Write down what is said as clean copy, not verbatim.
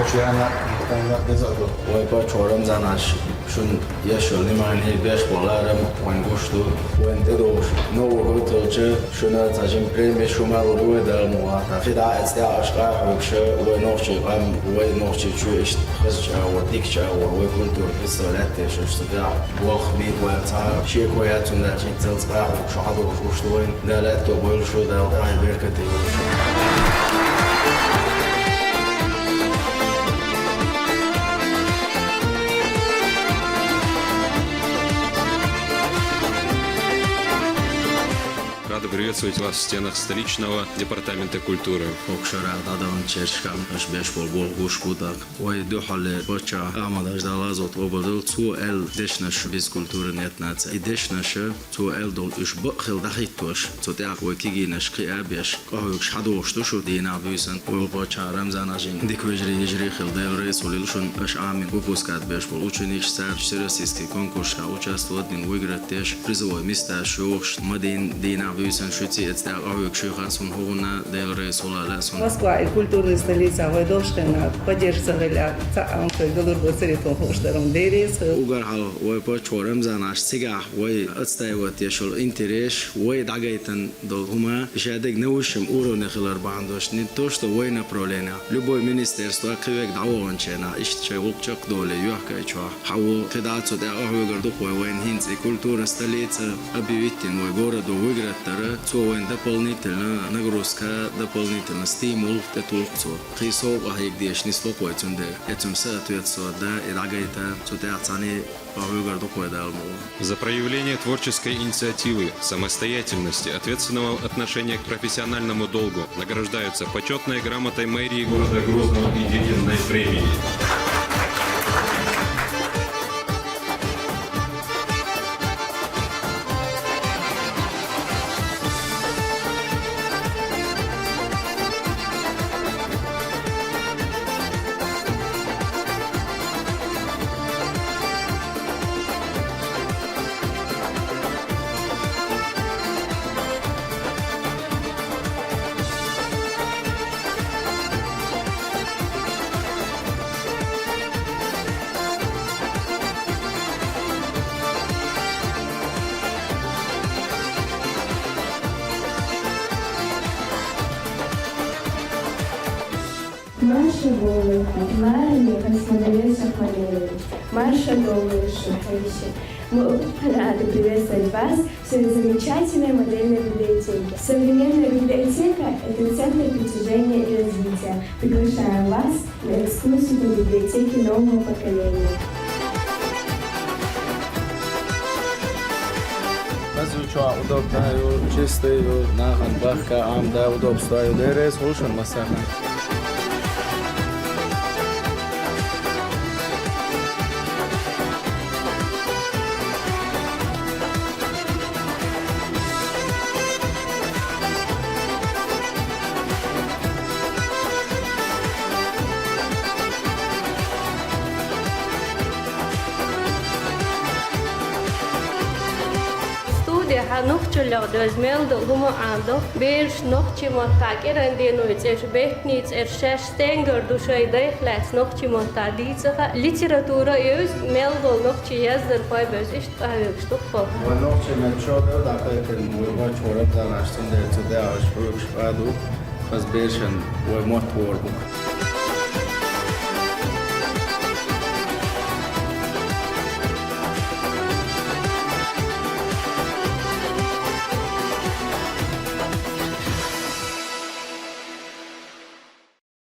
وشيانا كان نزعلو ويبقى شورم زناش شون يشل نمان هي بيش بولارم وين قشتو وين تدوش نو وقتلش شون تاجم بريمي شو ما روي دال مواتا في دا استيا اشقا حوكش وينوشي قام وينوشي شو ايش خزجا وديكشا ويكون دور بسولات شو استدعى وخبيت ويرتا شي كوياتون دا جين تلصقا شو حضر وشتوين دا لا تقول شو دا داعي بيركتي Рада приветствовать вас в стенах столичного департамента культуры. Окшара дадам чешкам ашбеш болбол гушкудак. Ой духале боча Ахмад аждалазот ободол цу эл дешнаш без культуры нет наца. И дешнаш цу эл дол иш бхил дахитош. Цу так ой кигинаш киабеш. Кохук шадош тушу дина бюсен. Ой боча рамзан ажин. Диквежри ежри хил девре солилшун аш амин выпускат беш бол ученик сар всероссийский конкурс участвовать в выиграть теж призовой места шош мадин дина бюсен шути это ой кшихасун хона девре солалаsun. Москва и культурная столица Вайдошкина поддерживали цаамка Галурбоцеритон Хоштером Дерис. Угархал ой почорам занаш сига ой отстаивать ешол интерес ой дагайтан долгума шадек наушим уровня хилар бандош не то что ой направление любое министерство квек давончена ищет улчак доле юхкачва хаво кидацу да огорду ой хинц и культура столица объявитин ой городу выиграть тара цой дополнительно нагрузка дополнительно стимул tetulqso qiso ahik deshni slopojtunde etüm соответствует да и дагайта цутяцани павыгарду койдалму. За проявление творческой инициативы, самостоятельности, ответственного отношения к профессиональному долгу награждаются почетной грамотой мэрии города Грозного и денежной премией. Марша голы, Ларни, Космодовеса Фалерьевич, Марша голы, Шухайши. Мы очень рады приветствовать вас в своей замечательной модельной библиотеке. Современная библиотека – это центр притяжения и развития. Приглашаем вас на экскурсию по библиотеке нового поколения. Мазуча удобную, чистую, нахан, бахка, амда, удобство, дерес, хушан, масахан. Нухчуллер дозмел долгумо андо беш нухчи монтак эренденуйц бехниц шештенгер душайдай хлас нухчи монтадица литература юз мелдол нухчи яздер пайбез ишт штукпо нухчи мечодо дакакен муйва чорап данаштин дерцуде ашфрук шпаду хазбешен ой мотворбук